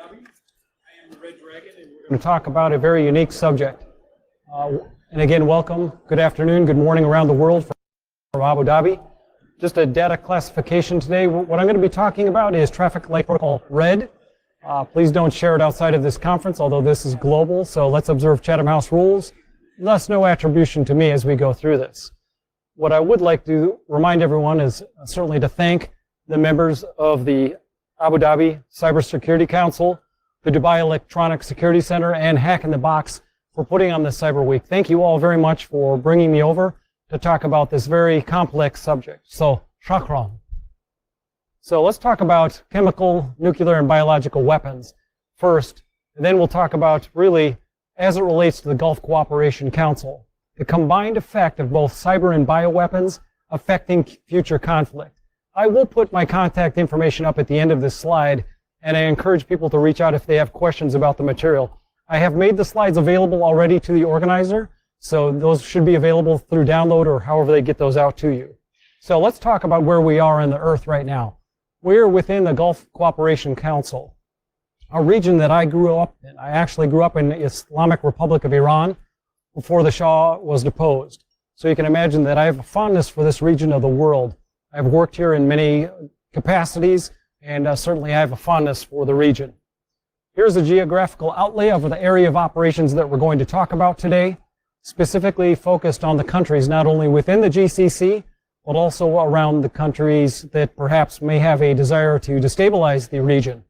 Going to talk about a very unique subject. And again, welcome. Good afternoon, good morning around the world from Abu Dhabi. Just a data classification today. What I'm going to be talking about is traffic light protocol red. Please don't share it outside of this conference, although this is global, so let's observe Chatham House rules. Thus, no attribution to me as we go through this. What I would like to remind everyone is certainly to thank the members of the Abu Dhabi Cybersecurity Council, the Dubai Electronic Security Center, and Hack in the Box for putting on this CyberWeek. Thank you all very much for bringing me over to talk about this very complex subject. So, shukran. So let's talk about chemical, nuclear, and biological weapons first, and then we'll talk about really, as it relates to the Gulf Cooperation Council, the combined effect of both cyber and bioweapons affecting future conflict. I will put my contact information up at the end of this slide, and I encourage people to reach out if they have questions about the material. I have made the slides available already to the organizer, so those should be available through download or however they get those out to you. So let's talk about where we are in the earth right now. We're within the Gulf Cooperation Council, a region that I grew up in. I actually grew up in the Islamic Republic of Iran before the Shah was deposed. So you can imagine that I have a fondness for this region of the world. I've worked here in many capacities, and certainly I have a fondness for the region. Here's a geographical outlay of the area of operations that we're going to talk about today, specifically focused on the countries not only within the GCC, but also around the countries that perhaps may have a desire to destabilize the region.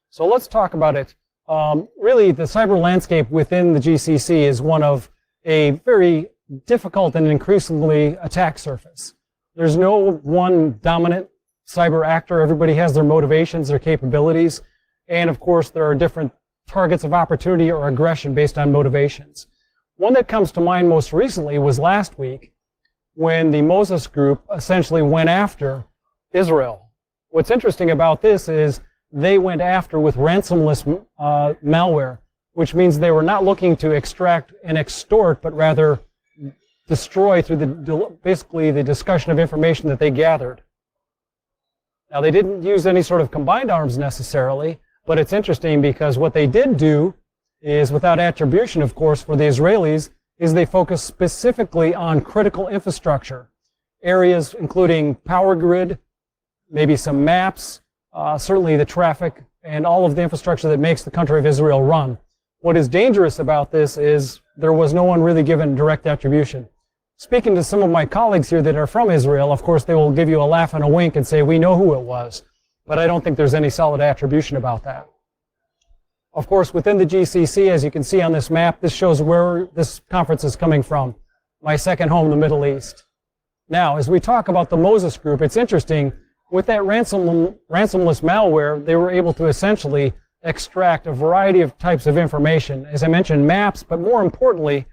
So let's talk about it. Really, the cyber landscape within the GCC is one of a very difficult and increasingly attack surface. There's no one dominant cyber actor. Everybody has their motivations, their capabilities, and of course there are different targets of opportunity or aggression based on motivations. One that comes to mind most recently was last week when the Moses group essentially went after Israel. What's interesting about this is they went after with ransomless malware, which means they were not looking to extract and extort, but rather destroy through basically the discussion of information that they gathered. Now, they didn't use any sort of combined arms necessarily, but it's interesting because what they did do is, without attribution, of course, for the Israelis, is they focused specifically on critical infrastructure, areas including power grid, maybe some maps, certainly the traffic, and all of the infrastructure that makes the country of Israel run. What is dangerous about this is there was no one really given direct attribution. Speaking to some of my colleagues here that are from Israel, of course, they will give you a laugh and a wink and say, we know who it was. But I don't think there's any solid attribution about that. Of course, within the GCC, as you can see on this map, this shows where this conference is coming from. My second home, the Middle East. Now, as we talk about the Moses group, it's interesting. With that ransomless malware, they were able to essentially extract a variety of types of information. As I mentioned, maps, but more importantly,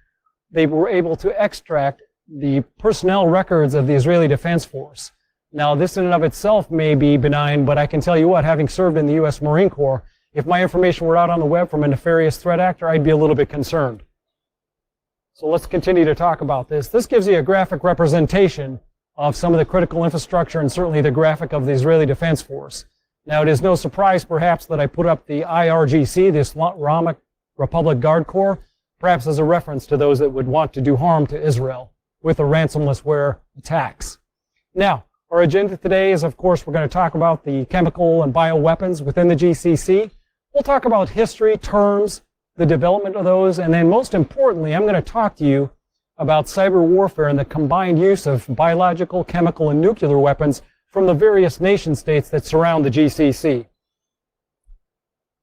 they were able to extract the personnel records of the Israeli Defense Force. Now, this in and of itself may be benign, but I can tell you what, having served in the U.S. Marine Corps, if my information were out on the web from a nefarious threat actor, I'd be a little bit concerned. So let's continue to talk about this. This gives you a graphic representation of some of the critical infrastructure and certainly the graphic of the Israeli Defense Force. Now, it is no surprise, perhaps, that I put up the IRGC, the Islamic Republic Guard Corps, perhaps as a reference to those that would want to do harm to Israel with the ransomless attacks. Now, our agenda today is, of course, we're going to talk about the chemical and bioweapons within the GCC. We'll talk about history, terms, the development of those, and then most importantly, I'm going to talk to you about cyber warfare and the combined use of biological, chemical, and nuclear weapons from the various nation states that surround the GCC.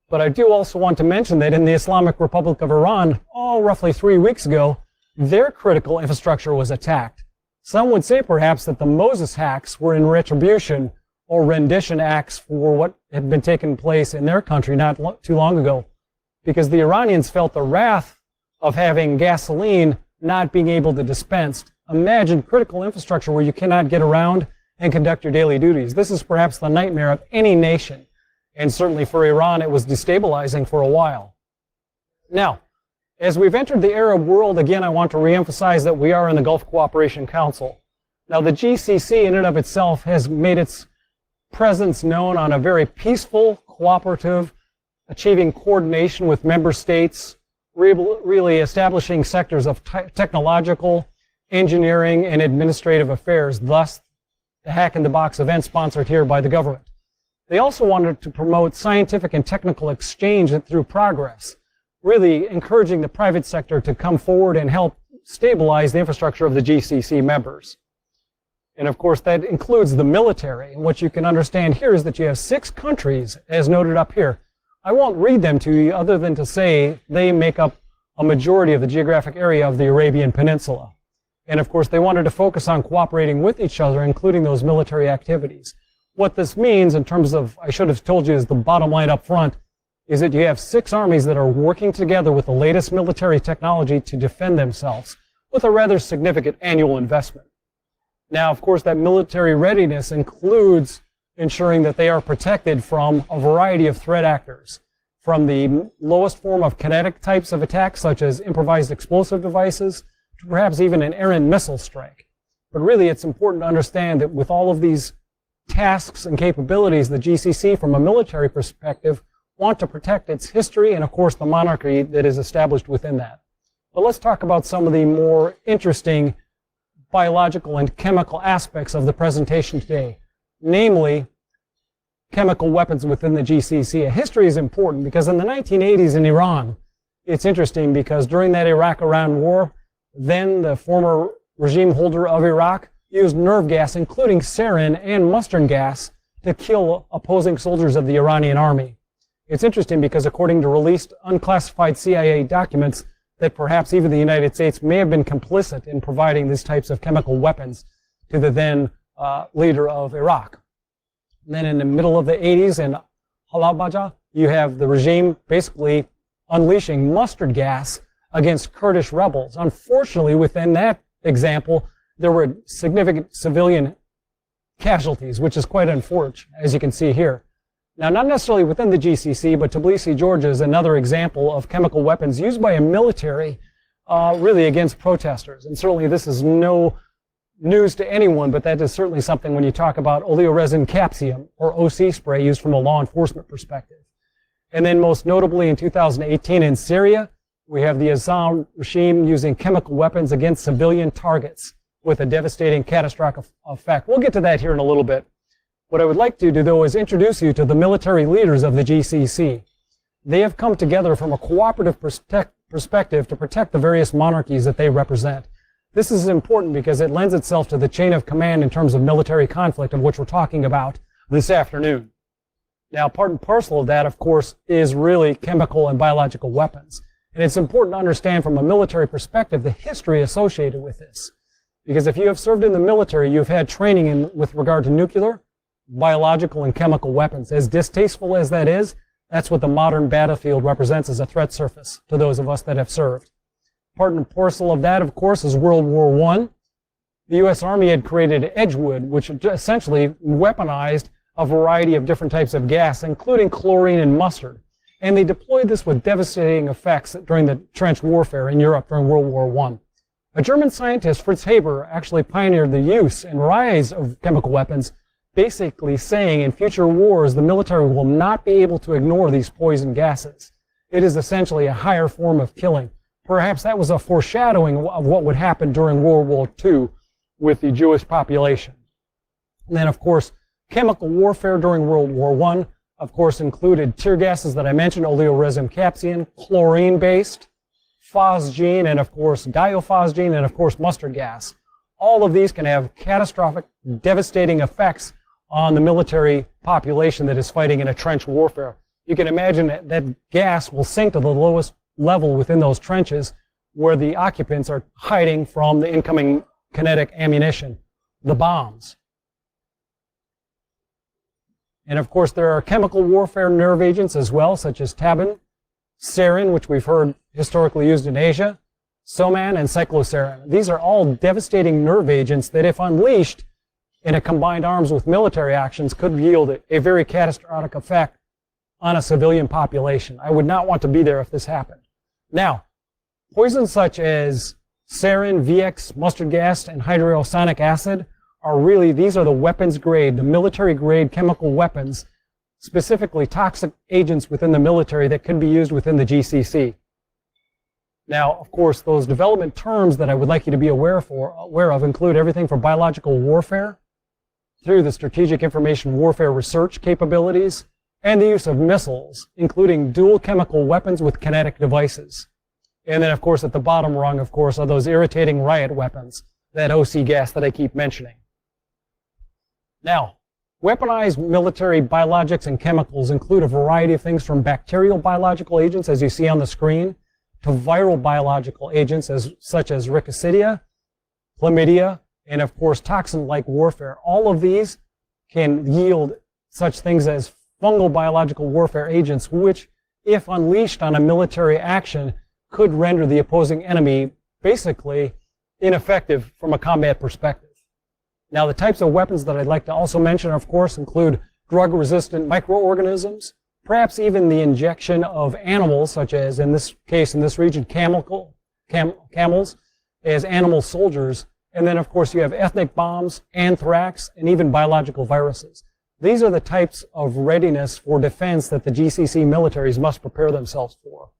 But I do also want to mention that in the Islamic Republic of Iran, roughly 3 weeks ago, their critical infrastructure was attacked. Some would say perhaps that the Moses hacks were in retribution or rendition acts for what had been taking place in their country not too long ago, because the Iranians felt the wrath of having gasoline not being able to dispense. Imagine critical infrastructure where you cannot get around and conduct your daily duties. This is perhaps the nightmare of any nation, and certainly for Iran it was destabilizing for a while. Now, as we've entered the Arab world, again, I want to reemphasize that we are in the Gulf Cooperation Council. Now, the GCC in and of itself has made its presence known on a very peaceful, cooperative, achieving coordination with member states, really establishing sectors of technological, engineering, and administrative affairs, thus the Hack in the Box event sponsored here by the government. They also wanted to promote scientific and technical exchange through progress, really encouraging the private sector to come forward and help stabilize the infrastructure of the GCC members. And of course, that includes the military. And what you can understand here is that you have 6 countries, as noted up here. I won't read them to you other than to say they make up a majority of the geographic area of the Arabian Peninsula. And of course, they wanted to focus on cooperating with each other, including those military activities. What this means in terms of, I should have told you, is the bottom line up front, is that you have 6 armies that are working together with the latest military technology to defend themselves with a rather significant annual investment. Now, of course, that military readiness includes ensuring that they are protected from a variety of threat actors, from the lowest form of kinetic types of attacks, such as improvised explosive devices, to perhaps even an errant missile strike. But really, it's important to understand that with all of these tasks and capabilities, the GCC, from a military perspective, want to protect its history and, of course, the monarchy that is established within that. But let's talk about some of the more interesting biological and chemical aspects of the presentation today, namely chemical weapons within the GCC. History is important because in the 1980s in Iran, it's interesting because during that Iraq-Iran war, then the former regime holder of Iraq used nerve gas, including sarin and mustard gas, to kill opposing soldiers of the Iranian army. It's interesting because according to released unclassified CIA documents, that perhaps even the United States may have been complicit in providing these types of chemical weapons to the then leader of Iraq. And then in the middle of the 80s in Halabja, you have the regime basically unleashing mustard gas against Kurdish rebels. Unfortunately, within that example, there were significant civilian casualties, which is quite unfortunate, as you can see here. Now, not necessarily within the GCC, but Tbilisi, Georgia is another example of chemical weapons used by a military really against protesters. And certainly this is no news to anyone, but that is certainly something when you talk about oleoresin capsium, or OC spray, used from a law enforcement perspective. And then most notably in 2018 in Syria, we have the Assad regime using chemical weapons against civilian targets with a devastating catastrophic effect. We'll get to that here in a little bit. What I would like to do, though, is introduce you to the military leaders of the GCC. They have come together from a cooperative perspective to protect the various monarchies that they represent. This is important because it lends itself to the chain of command in terms of military conflict, of which we're talking about this afternoon. Now, part and parcel of that, of course, is really chemical and biological weapons. And it's important to understand from a military perspective the history associated with this. Because if you have served in the military, you've had training with regard to nuclear, biological, and chemical weapons. As distasteful as that is, that's what the modern battlefield represents as a threat surface to those of us that have served. Part and parcel of that, of course, is World War I. The U.S. Army had created Edgewood, which essentially weaponized a variety of different types of gas, including chlorine and mustard. And they deployed this with devastating effects during the trench warfare in Europe during World War I. A German scientist, Fritz Haber, actually pioneered the use and rise of chemical weapons, basically saying in future wars the military will not be able to ignore these poison gases. It is essentially a higher form of killing. Perhaps that was a foreshadowing of what would happen during World War II with the Jewish population. And then, of course, chemical warfare during World War I, of course, included tear gases that I mentioned, oleoresin capsium, chlorine-based, phosgene, and of course diophosgene, and of course mustard gas. All of these can have catastrophic, devastating effects on the military population that is fighting in a trench warfare. You can imagine that gas will sink to the lowest level within those trenches where the occupants are hiding from the incoming kinetic ammunition, the bombs. And of course, there are chemical warfare nerve agents as well, such as tabun, sarin, which we've heard historically used in Asia, soman, and cyclosarin. These are all devastating nerve agents that, if unleashed in a combined arms with military actions, could yield a very catastrophic effect on a civilian population. I would not want to be there if this happened. Now, poisons such as sarin, VX, mustard gas, and hydrocyanuric acid are really, these are the weapons grade, the military grade chemical weapons specifically toxic agents within the military that could be used within the GCC. Now, of course, those development terms that I would like you to be aware of include everything from biological warfare through the strategic information warfare research capabilities and the use of missiles, including dual chemical weapons with kinetic devices. And then, of course, at the bottom rung, of course, are those irritating riot weapons, that OC gas that I keep mentioning. Now, weaponized military biologics and chemicals include a variety of things from bacterial biological agents, as you see on the screen, to viral biological agents such as rickettsia, chlamydia, and of course toxin-like warfare. All of these can yield such things as fungal biological warfare agents, which, if unleashed on a military action, could render the opposing enemy basically ineffective from a combat perspective. Now, the types of weapons that I'd like to also mention, of course, include drug-resistant microorganisms, perhaps even the injection of animals, such as, in this case, in this region, camels, as animal soldiers. And then, of course, you have ethnic bombs, anthrax, and even biological viruses. These are the types of readiness for defense that the GCC militaries must prepare themselves for.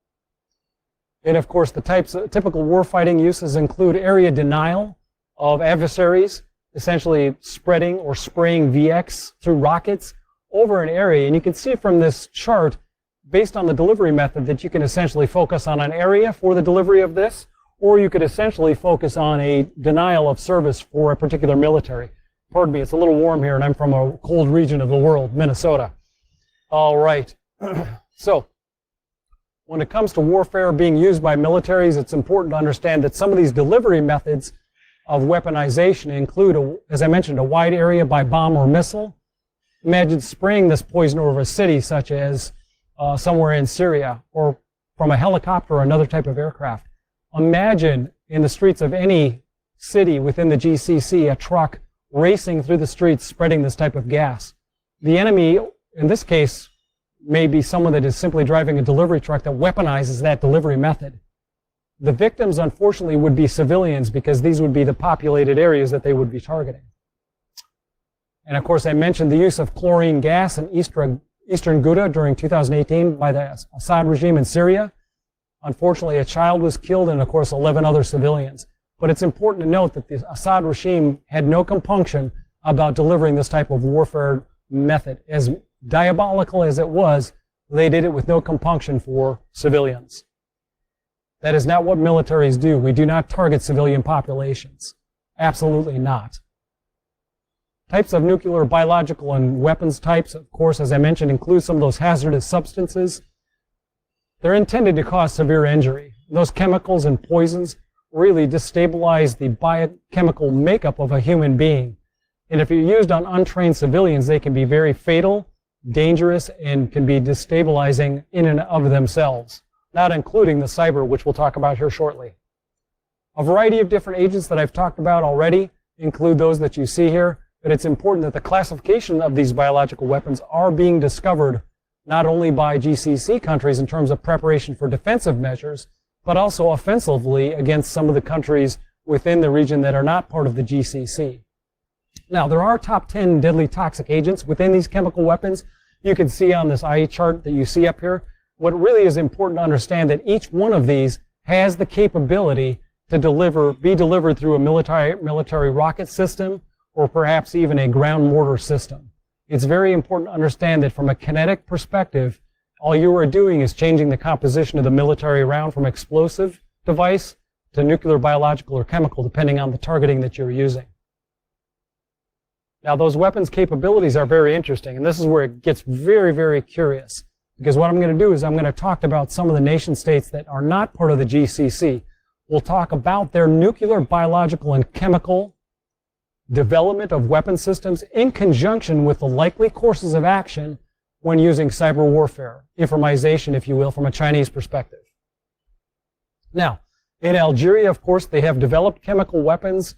And, of course, the typical warfighting uses include area denial of adversaries, essentially spreading or spraying VX through rockets over an area. And you can see from this chart, based on the delivery method, that you can essentially focus on an area for the delivery of this, or you could essentially focus on a denial of service for a particular military. Pardon me, it's a little warm here, and I'm from a cold region of the world, Minnesota. All right. So, when it comes to warfare being used by militaries, it's important to understand that some of these delivery methods of weaponization include, as I mentioned, a wide area by bomb or missile. Imagine spraying this poison over a city, such as somewhere in Syria, or from a helicopter or another type of aircraft. Imagine in the streets of any city within the GCC a truck racing through the streets spreading this type of gas. The enemy, in this case, may be someone that is simply driving a delivery truck that weaponizes that delivery method. The victims, unfortunately, would be civilians because these would be the populated areas that they would be targeting. And, of course, I mentioned the use of chlorine gas in Eastern Ghouta during 2018 by the Assad regime in Syria. Unfortunately, a child was killed and, of course, 11 other civilians. But it's important to note that the Assad regime had no compunction about delivering this type of warfare method. As diabolical as it was, they did it with no compunction for civilians. That is not what militaries do. We do not target civilian populations. Absolutely not. Types of nuclear, biological, and weapons types, of course, as I mentioned, include some of those hazardous substances. They're intended to cause severe injury. Those chemicals and poisons really destabilize the biochemical makeup of a human being. And if you're used on untrained civilians, they can be very fatal, dangerous, and can be destabilizing in and of themselves, not including the cyber, which we'll talk about here shortly. A variety of different agents that I've talked about already include those that you see here, but it's important that the classification of these biological weapons are being discovered not only by GCC countries in terms of preparation for defensive measures, but also offensively against some of the countries within the region that are not part of the GCC. Now, there are top 10 deadly toxic agents within these chemical weapons. You can see on this eye chart that you see up here. What really is important to understand that each one of these has the capability to be delivered through a military rocket system or perhaps even a ground mortar system. It's very important to understand that from a kinetic perspective, all you are doing is changing the composition of the military round from explosive device to nuclear, biological, or chemical, depending on the targeting that you're using. Now, those weapons capabilities are very interesting, and this is where it gets very, very curious. Because what I'm going to do is I'm going to talk about some of the nation states that are not part of the GCC. We'll talk about their nuclear, biological, and chemical development of weapon systems in conjunction with the likely courses of action when using cyber warfare, informatization, if you will, from a Chinese perspective. Now, in Algeria, of course, they have developed chemical weapons.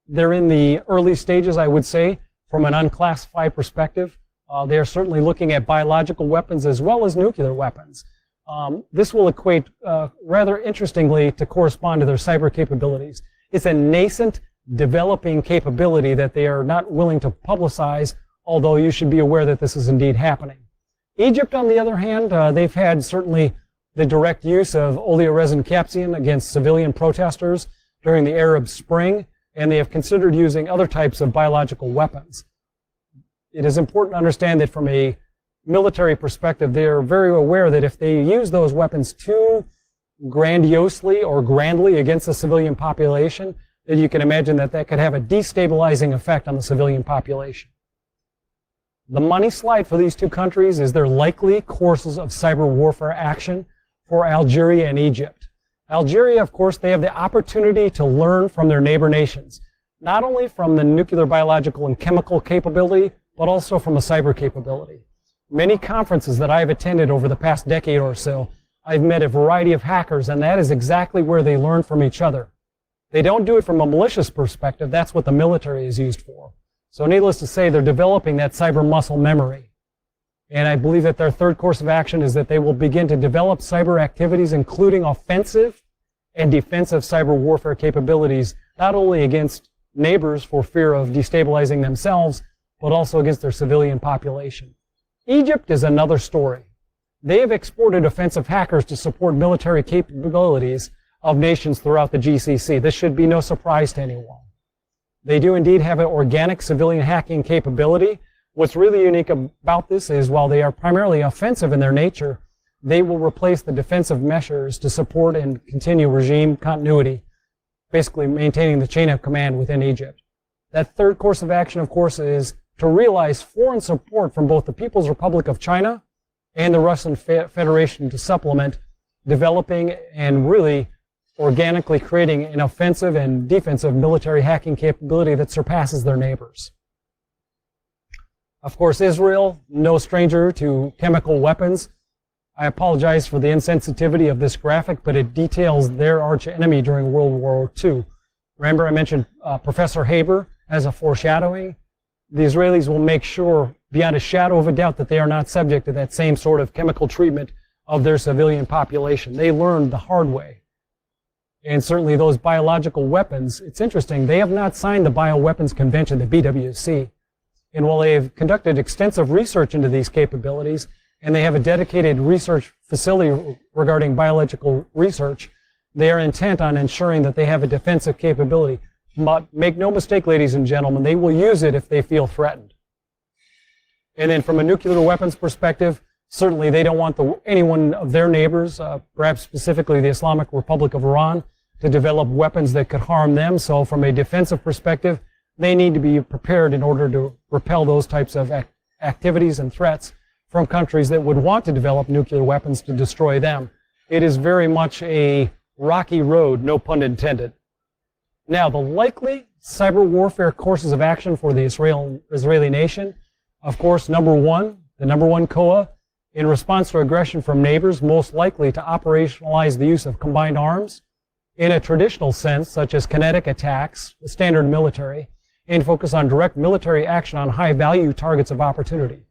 They're in the early stages, I would say, from an unclassified perspective. They are certainly looking at biological weapons as well as nuclear weapons. This will equate rather interestingly to correspond to their cyber capabilities. It's a nascent, developing capability that they are not willing to publicize although you should be aware that this is indeed happening. Egypt, on the other hand, they've had certainly the direct use of oleoresin capsaicin against civilian protesters during the Arab Spring, and they have considered using other types of biological weapons. It is important to understand that from a military perspective, they are very aware that if they use those weapons too grandiosely or grandly against the civilian population, that you can imagine that that could have a destabilizing effect on the civilian population. The money slide for these two countries is their likely courses of cyber warfare action for Algeria and Egypt. Algeria, of course, they have the opportunity to learn from their neighbor nations, not only from the nuclear, biological, and chemical capability, but also from a cyber capability. Many conferences that I've attended over the past decade or so, I've met a variety of hackers, and that is exactly where they learn from each other. They don't do it from a malicious perspective. That's what the military is used for. So needless to say, they're developing that cyber muscle memory. And I believe that their third course of action is that they will begin to develop cyber activities, including offensive and defensive cyber warfare capabilities, not only against neighbors for fear of destabilizing themselves, but also against their civilian population. Egypt is another story. They have exported offensive hackers to support military capabilities of nations throughout the GCC. This should be no surprise to anyone. They do indeed have an organic civilian hacking capability. What's really unique about this is while they are primarily offensive in their nature, they will replace the defensive measures to support and continue regime continuity, basically maintaining the chain of command within Egypt. That third course of action, of course, is to realize foreign support from both the People's Republic of China and the Russian Federation to supplement developing and really organically creating an offensive and defensive military hacking capability that surpasses their neighbors. Of course, Israel, no stranger to chemical weapons. I apologize for the insensitivity of this graphic, but it details their arch enemy during World War II. Remember I mentioned Professor Haber as a foreshadowing? The Israelis will make sure, beyond a shadow of a doubt, that they are not subject to that same sort of chemical treatment of their civilian population. They learned the hard way. And certainly those biological weapons, it's interesting, they have not signed the Bioweapons Convention, the BWC. And while they have conducted extensive research into these capabilities, and they have a dedicated research facility regarding biological research, they are intent on ensuring that they have a defensive capability. But make no mistake, ladies and gentlemen, they will use it if they feel threatened. And then from a nuclear weapons perspective, certainly they don't want any one of their neighbors, perhaps specifically the Islamic Republic of Iran, to develop weapons that could harm them. So from a defensive perspective, they need to be prepared in order to repel those types of activities and threats from countries that would want to develop nuclear weapons to destroy them. It is very much a rocky road, no pun intended. Now, the likely cyber warfare courses of action for the Israeli nation, of course, the number one COA, in response to aggression from neighbors, most likely to operationalize the use of combined arms in a traditional sense, such as kinetic attacks, the standard military, and focus on direct military action on high-value targets of opportunity.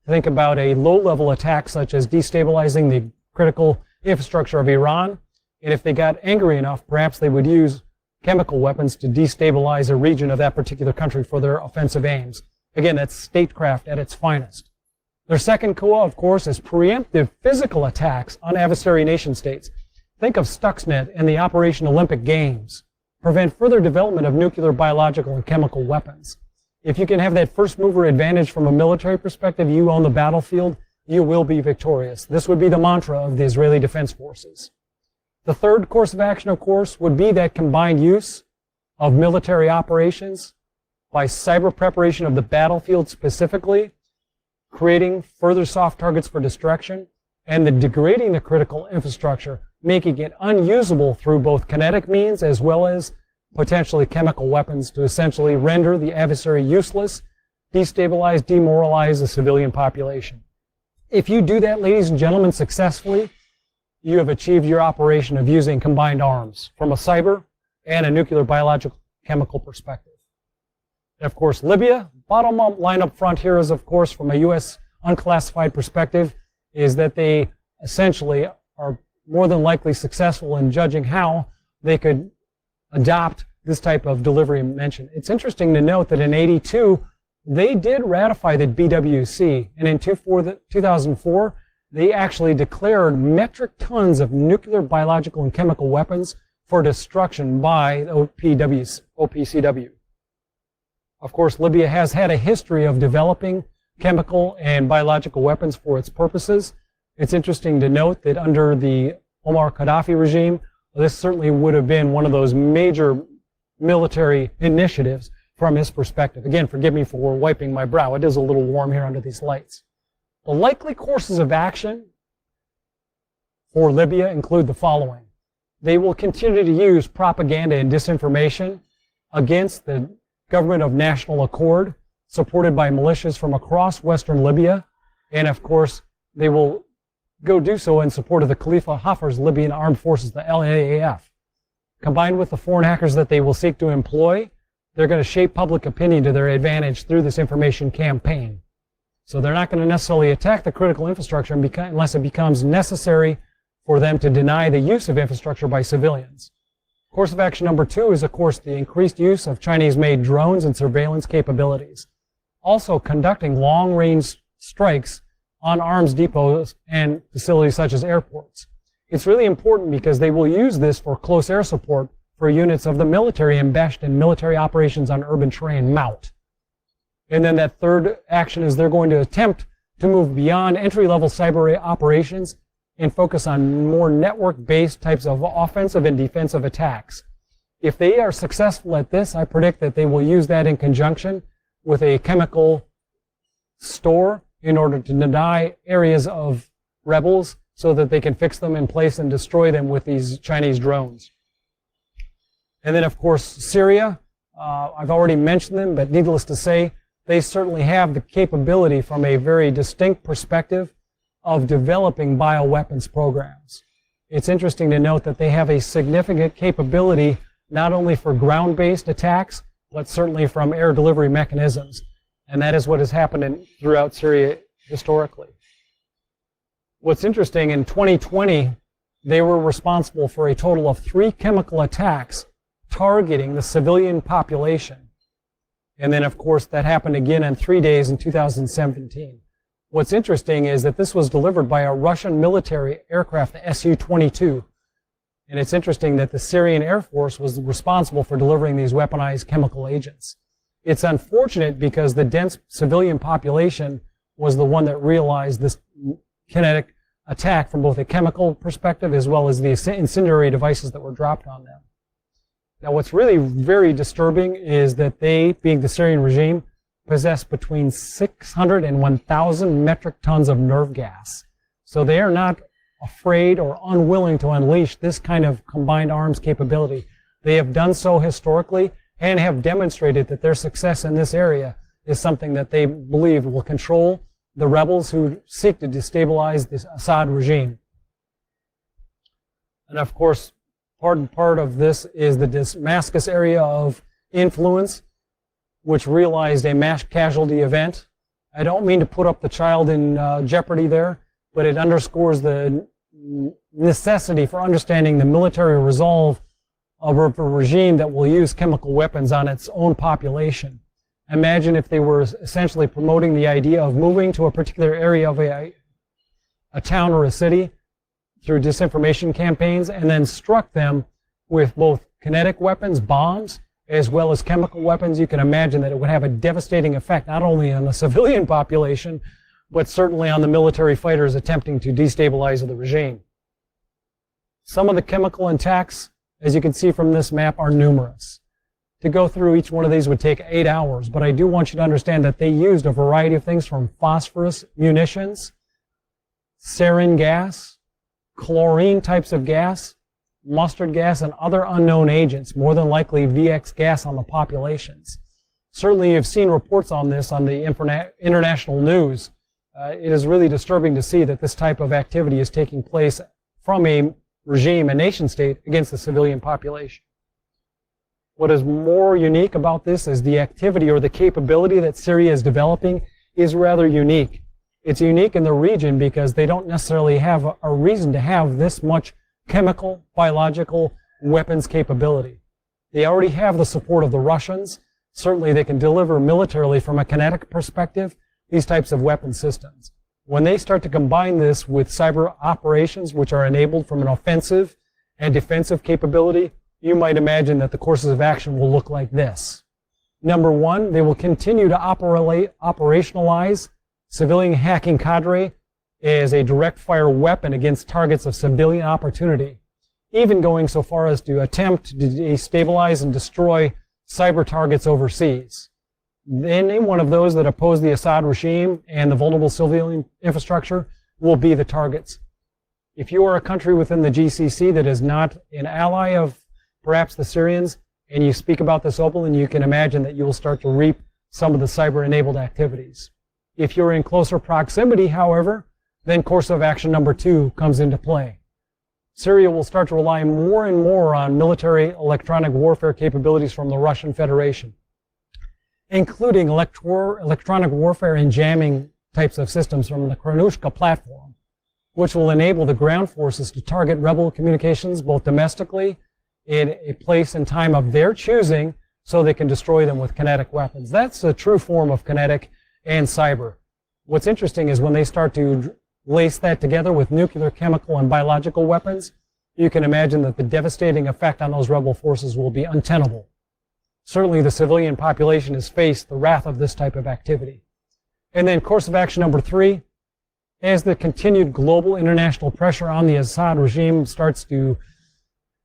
Think about a low-level attack such as destabilizing the critical infrastructure of Iran, and if they got angry enough, perhaps they would use chemical weapons to destabilize a region of that particular country for their offensive aims. Again, that's statecraft at its finest. Their second COA, of course, is preemptive physical attacks on adversary nation-states. Think of Stuxnet and the Operation Olympic Games. Prevent further development of nuclear, biological, and chemical weapons. If you can have that first mover advantage from a military perspective, you own the battlefield, you will be victorious. This would be the mantra of the Israeli Defense Forces. The third course of action, of course, would be that combined use of military operations by cyber preparation of the battlefield specifically, creating further soft targets for destruction, and the degrading the critical infrastructure, making it unusable through both kinetic means as well as potentially chemical weapons to essentially render the adversary useless, destabilize, demoralize the civilian population. If you do that, ladies and gentlemen, successfully, you have achieved your operation of using combined arms from a cyber and a nuclear, biological, chemical perspective. And of course, Libya, bottom line up front here is, of course, from a U.S. unclassified perspective, is that they essentially are more than likely successful in judging how they could adopt this type of delivery mentioned. It's interesting to note that in '82, they did ratify the BWC, and in 2004, they actually declared metric tons of nuclear, biological, and chemical weapons for destruction by the OPCW. Of course, Libya has had a history of developing chemical and biological weapons for its purposes. It's interesting to note that under the Omar Gaddafi regime, this certainly would have been one of those major military initiatives from his perspective. Again, forgive me for wiping my brow. It is a little warm here under these lights. The likely courses of action for Libya include the following. They will continue to use propaganda and disinformation against the government of national accord, supported by militias from across western Libya. And of course, they will go do so in support of the Khalifa Haftar's Libyan armed forces, the LAAF. Combined with the foreign hackers that they will seek to employ, they're going to shape public opinion to their advantage through this information campaign. So they're not going to necessarily attack the critical infrastructure unless it becomes necessary for them to deny the use of infrastructure by civilians. Course of action number 2 is, of course, the increased use of Chinese-made drones and surveillance capabilities. Also conducting long-range strikes on arms depots and facilities such as airports. It's really important because they will use this for close air support for units of the military embeshed in military operations on urban terrain, MOUT. And then that third action is they're going to attempt to move beyond entry-level cyber operations and focus on more network-based types of offensive and defensive attacks. If they are successful at this, I predict that they will use that in conjunction with a chemical store in order to deny areas of rebels so that they can fix them in place and destroy them with these Chinese drones. And then, of course, Syria. I've already mentioned them, but needless to say, they certainly have the capability from a very distinct perspective of developing bioweapons programs. It's interesting to note that they have a significant capability not only for ground-based attacks, but certainly from air delivery mechanisms. And that is what has happened throughout Syria historically. What's interesting, in 2020, they were responsible for a total of 3 chemical attacks targeting the civilian population. And then, of course, that happened again in 3 days in 2017. What's interesting is that this was delivered by a Russian military aircraft, the Su-22. And it's interesting that the Syrian Air Force was responsible for delivering these weaponized chemical agents. It's unfortunate because the dense civilian population was the one that realized this kinetic attack from both a chemical perspective as well as the incendiary devices that were dropped on them. Now, what's really very disturbing is that they, being the Syrian regime, possess between 600 and 1,000 metric tons of nerve gas. So they are not afraid or unwilling to unleash this kind of combined arms capability. They have done so historically and have demonstrated that their success in this area is something that they believe will control the rebels who seek to destabilize the Assad regime. And of course, part of this is the Damascus area of influence, which realized a mass casualty event. I don't mean to put up the child in jeopardy there, but it underscores the necessity for understanding the military resolve of a regime that will use chemical weapons on its own population. Imagine if they were essentially promoting the idea of moving to a particular area of a town or a city through disinformation campaigns and then struck them with both kinetic weapons, bombs, as well as chemical weapons. You can imagine that it would have a devastating effect not only on the civilian population, but certainly on the military fighters attempting to destabilize the regime. Some of the chemical attacks, as you can see from this map, are numerous. To go through each one of these would take 8 hours, but I do want you to understand that they used a variety of things from phosphorus munitions, sarin gas, chlorine types of gas, mustard gas, and other unknown agents, more than likely VX gas on the populations. Certainly you've seen reports on this on the international news. It is really disturbing to see that this type of activity is taking place from a regime, a nation state, against the civilian population. What is more unique about this is the activity or the capability that Syria is developing is rather unique. It's unique in the region because they don't necessarily have a reason to have this much chemical, biological weapons capability. They already have the support of the Russians. certainly they can deliver militarily from a kinetic perspective these types of weapon systems. When they start to combine this with cyber operations, which are enabled from an offensive and defensive capability, you might imagine that the courses of action will look like this. Number one, they will continue to operationalize civilian hacking cadre as a direct fire weapon against targets of civilian opportunity, even going so far as to attempt to destabilize and destroy cyber targets overseas. Any one of those that oppose the Assad regime and the vulnerable civilian infrastructure will be the targets. If you are a country within the GCC that is not an ally of perhaps the Syrians, and you speak about this openly, you can imagine that you will start to reap some of the cyber-enabled activities. If you're in closer proximity, however, then course of action number 2 comes into play. Syria will start to rely more and more on military electronic warfare capabilities from the Russian Federation, including electronic warfare and jamming types of systems from the Kronushka platform, which will enable the ground forces to target rebel communications both domestically in a place and time of their choosing so they can destroy them with kinetic weapons. That's a true form of kinetic and cyber. What's interesting is when they start to lace that together with nuclear, chemical, and biological weapons, you can imagine that the devastating effect on those rebel forces will be untenable. Certainly the civilian population has faced the wrath of this type of activity. And then course of action number 3, as the continued global international pressure on the Assad regime starts to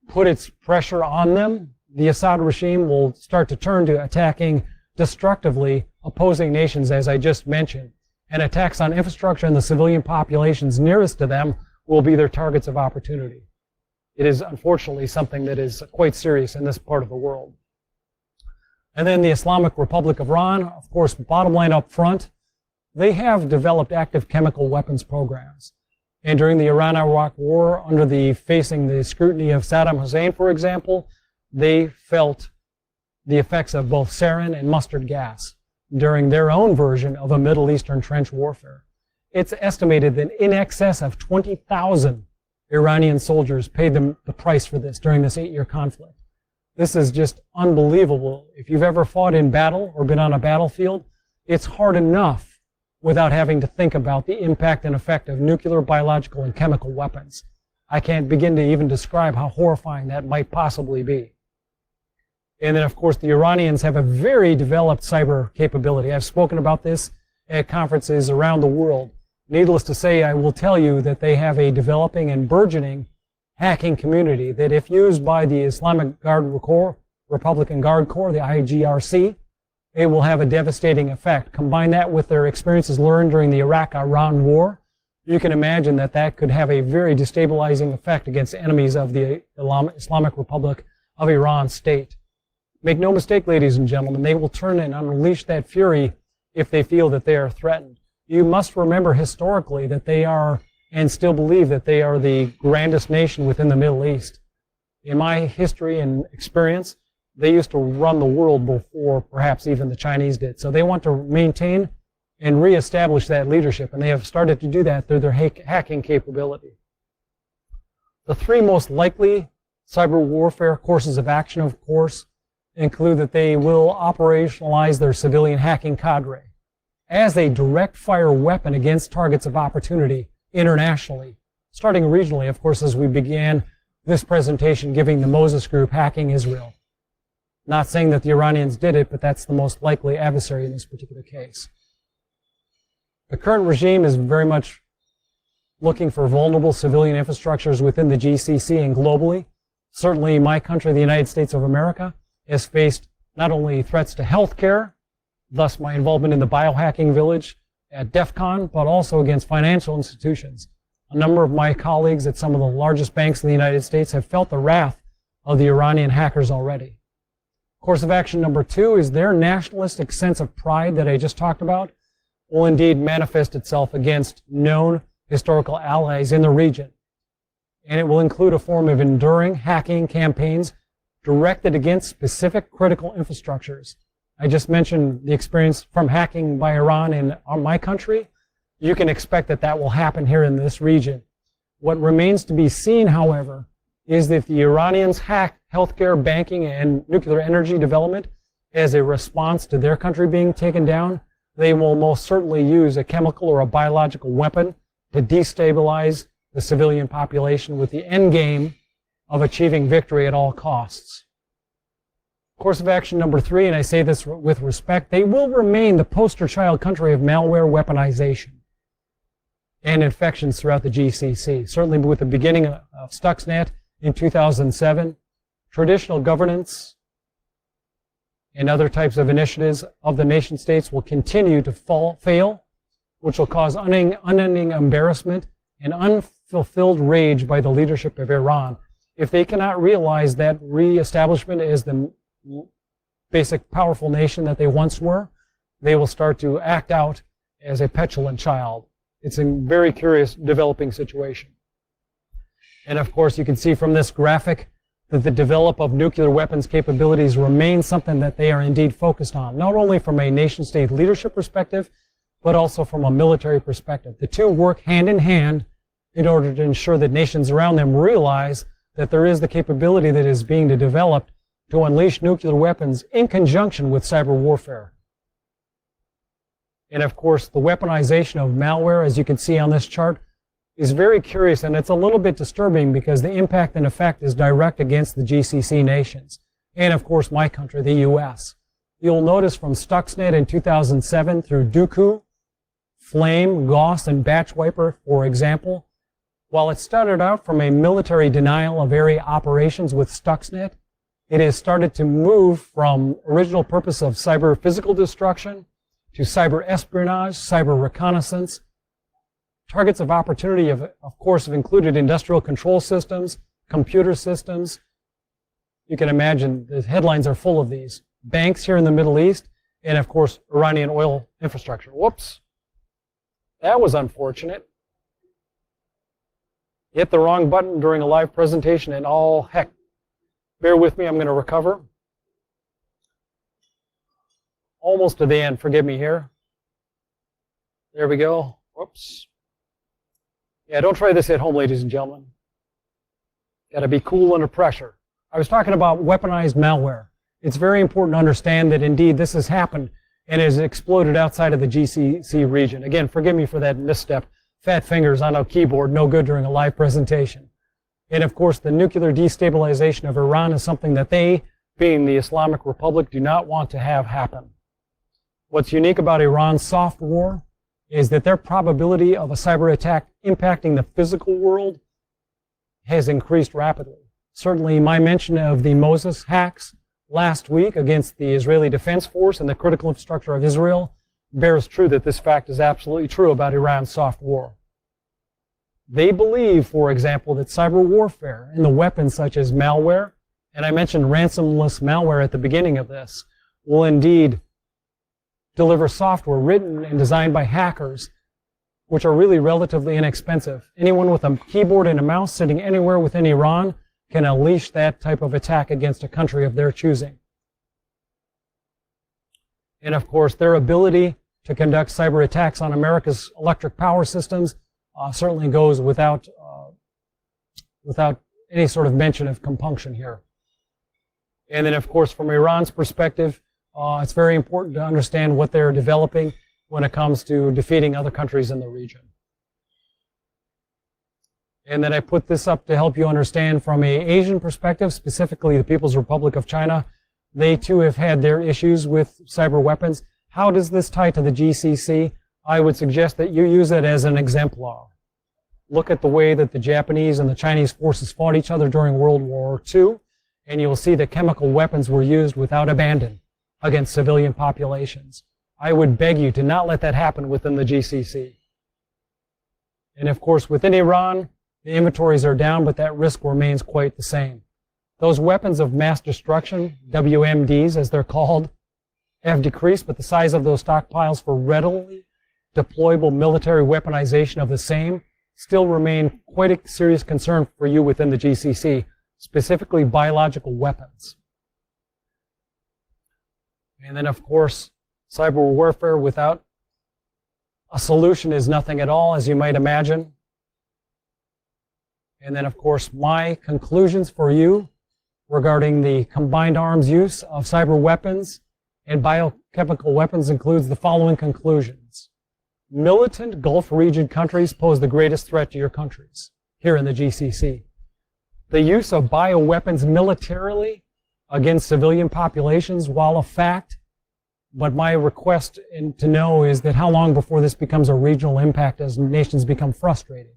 put its pressure on them, the Assad regime will start to turn to attacking destructively opposing nations, as I just mentioned. And attacks on infrastructure and the civilian populations nearest to them will be their targets of opportunity. It is unfortunately something that is quite serious in this part of the world. And then the Islamic Republic of Iran, of course, bottom line up front, they have developed active chemical weapons programs. And during the Iran-Iraq War, facing the scrutiny of Saddam Hussein, for example, they felt the effects of both sarin and mustard gas during their own version of a Middle Eastern trench warfare. It's estimated that in excess of 20,000 Iranian soldiers paid them the price for this during this 8-year conflict. This is just unbelievable. If you've ever fought in battle or been on a battlefield, it's hard enough without having to think about the impact and effect of nuclear, biological, and chemical weapons. I can't begin to even describe how horrifying that might possibly be. And then, of course, the Iranians have a very developed cyber capability. I've spoken about this at conferences around the world. Needless to say, I will tell you that they have a developing and burgeoning hacking community that, if used by the Islamic Guard Corps, Republican Guard Corps, the IGRC, it will have a devastating effect. Combine that with their experiences learned during the Iraq-Iran War, you can imagine that that could have a very destabilizing effect against enemies of the Islamic Republic of Iran state. Make no mistake, ladies and gentlemen, they will turn and unleash that fury if they feel that they are threatened. You must remember historically that they are, and still believe that they are, the grandest nation within the Middle East. In my history and experience, they used to run the world before perhaps even the Chinese did. So they want to maintain and reestablish that leadership, and they have started to do that through their hacking capability. The 3 most likely cyber warfare courses of action, of course, include that they will operationalize their civilian hacking cadre as a direct fire weapon against targets of opportunity internationally, starting regionally, of course, as we began this presentation giving the Moses Group hacking Israel. Not saying that the Iranians did it, but that's the most likely adversary in this particular case. The current regime is very much looking for vulnerable civilian infrastructures within the GCC and globally. Certainly my country, the United States of America, has faced not only threats to healthcare, thus my involvement in the biohacking village at DEF CON, but also against financial institutions. A number of my colleagues at some of the largest banks in the United States have felt the wrath of the Iranian hackers already. Course of action number 2 is their nationalistic sense of pride that I just talked about will indeed manifest itself against known historical allies in the region. And it will include a form of enduring hacking campaigns directed against specific critical infrastructures. I just mentioned the experience from hacking by Iran in my country. You can expect that that will happen here in this region. What remains to be seen, however, is that the Iranians hack healthcare, banking, and nuclear energy development as a response to their country being taken down, they will most certainly use a chemical or a biological weapon to destabilize the civilian population with the end game of achieving victory at all costs. Course of action number 3, and I say this with respect, they will remain the poster child country of malware weaponization and infections throughout the GCC. Certainly with the beginning of Stuxnet in 2007, traditional governance and other types of initiatives of the nation states will continue to fail, which will cause unending embarrassment and unfulfilled rage by the leadership of Iran if they cannot realize that reestablishment as the basic powerful nation that they once were. They will start to act out as a petulant child. It's a very curious developing situation. And of course, you can see from this graphic that the develop of nuclear weapons capabilities remains something that they are indeed focused on, not only from a nation-state leadership perspective, but also from a military perspective. The two work hand in hand in order to ensure that nations around them realize that there is the capability that is being developed to unleash nuclear weapons in conjunction with cyber warfare. And of course, the weaponization of malware, as you can see on this chart, is very curious, and it's a little bit disturbing because the impact and effect is direct against the GCC nations, and of course my country, the US. You'll notice from Stuxnet in 2007 through Dooku, Flame, Gauss, and Batchwiper, for example, while it started out from a military denial of area operations with Stuxnet, it has started to move from original purpose of cyber physical destruction to cyber espionage, cyber reconnaissance. Targets of opportunity, of course, have included industrial control systems, computer systems. You can imagine the headlines are full of these. Banks here in the Middle East, and of course, Iranian oil infrastructure. Whoops. That was unfortunate. Hit the wrong button during a live presentation and all heck. Bear with me, I'm going to recover. Almost to the end, forgive me here. There we go. Whoops. Yeah, don't try this at home, ladies and gentlemen. Got to be cool under pressure. I was talking about weaponized malware. It's very important to understand that indeed this has happened and has exploded outside of the GCC region. Again, forgive me for that misstep. Fat fingers on a keyboard, no good during a live presentation. And of course, the nuclear destabilization of Iran is something that they, being the Islamic Republic, do not want to have happen. What's unique about Iran's soft war is that their probability of a cyber attack impacting the physical world has increased rapidly. Certainly, my mention of the Moses hacks last week against the Israeli Defense Force and the critical infrastructure of Israel bears true that this fact is absolutely true about Iran's soft war. They believe, for example, that cyber warfare and the weapons such as malware, and I mentioned ransomless malware at the beginning of this, will indeed deliver software written and designed by hackers, which are really relatively inexpensive. Anyone with a keyboard and a mouse sitting anywhere within Iran can unleash that type of attack against a country of their choosing. And of course, their ability to conduct cyber attacks on America's electric power systems certainly goes without any sort of mention of compunction here. And then, of course, from Iran's perspective, it's very important to understand what they're developing when it comes to defeating other countries in the region. And then I put this up to help you understand from an Asian perspective, specifically the People's Republic of China. They too have had their issues with cyber weapons. How does this tie to the GCC? I would suggest that you use it as an exemplar. Look at the way that the Japanese and the Chinese forces fought each other during World War II, and you'll see that chemical weapons were used without abandon against civilian populations. I would beg you to not let that happen within the GCC. And of course, within Iran, the inventories are down, but that risk remains quite the same. Those weapons of mass destruction, WMDs as they're called, have decreased, but the size of those stockpiles for readily deployable military weaponization of the same still remain quite a serious concern for you within the GCC, specifically biological weapons. And then, of course, cyber warfare without a solution is nothing at all, as you might imagine. And then, of course, my conclusions for you regarding the combined arms use of cyber weapons and biochemical weapons includes the following conclusions. Militant Gulf region countries pose the greatest threat to your countries here in the GCC. The use of bioweapons militarily against civilian populations, while a fact, but my request to know is that how long before this becomes a regional impact as nations become frustrated?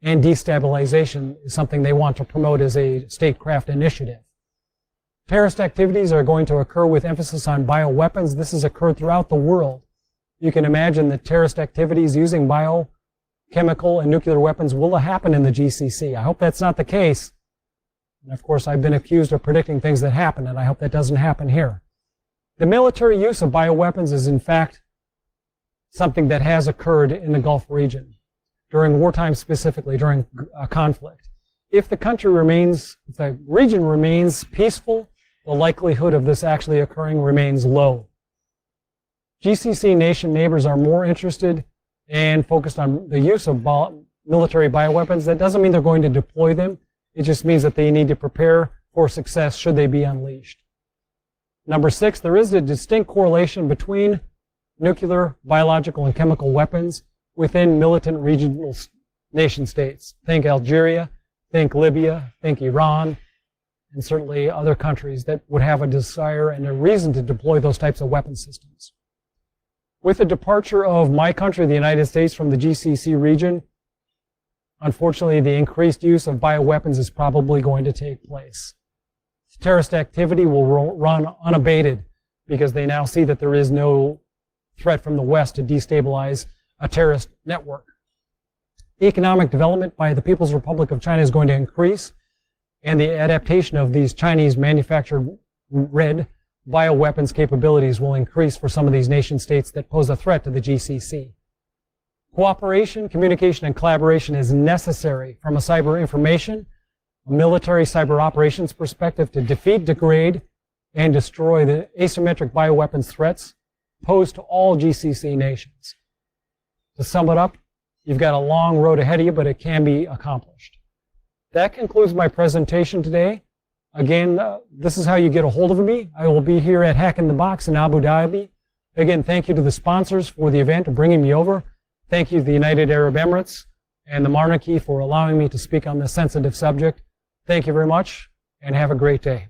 And destabilization is something they want to promote as a statecraft initiative. Terrorist activities are going to occur with emphasis on bioweapons. This has occurred throughout the world. You can imagine that terrorist activities using biochemical and nuclear weapons will happen in the GCC. I hope that's not the case. And of course, I've been accused of predicting things that happen, and I hope that doesn't happen here. The military use of bioweapons is, in fact, something that has occurred in the Gulf region, during wartime specifically, during a conflict. If the region remains peaceful, the likelihood of this actually occurring remains low. GCC nation neighbors are more interested and focused on the use of military bioweapons. That doesn't mean they're going to deploy them. It just means that they need to prepare for success should they be unleashed. Number 6, there is a distinct correlation between nuclear, biological, and chemical weapons within militant regional nation states. Think Algeria, think Libya, think Iran, and certainly other countries that would have a desire and a reason to deploy those types of weapon systems. With the departure of my country, the United States, from the GCC region, unfortunately, the increased use of bioweapons is probably going to take place. Terrorist activity will run unabated because they now see that there is no threat from the West to destabilize a terrorist network. Economic development by the People's Republic of China is going to increase, and the adaptation of these Chinese manufactured red bioweapons capabilities will increase for some of these nation states that pose a threat to the GCC. Cooperation, communication, and collaboration is necessary from a cyber information, a military cyber operations perspective to defeat, degrade, and destroy the asymmetric bioweapons threats posed to all GCC nations. To sum it up, you've got a long road ahead of you, but it can be accomplished. That concludes my presentation today. Again, this is how you get a hold of me. I will be here at Hack in the Box in Abu Dhabi. Again, thank you to the sponsors for the event and bringing me over. Thank you to the United Arab Emirates and the monarchy for allowing me to speak on this sensitive subject. Thank you very much, and have a great day.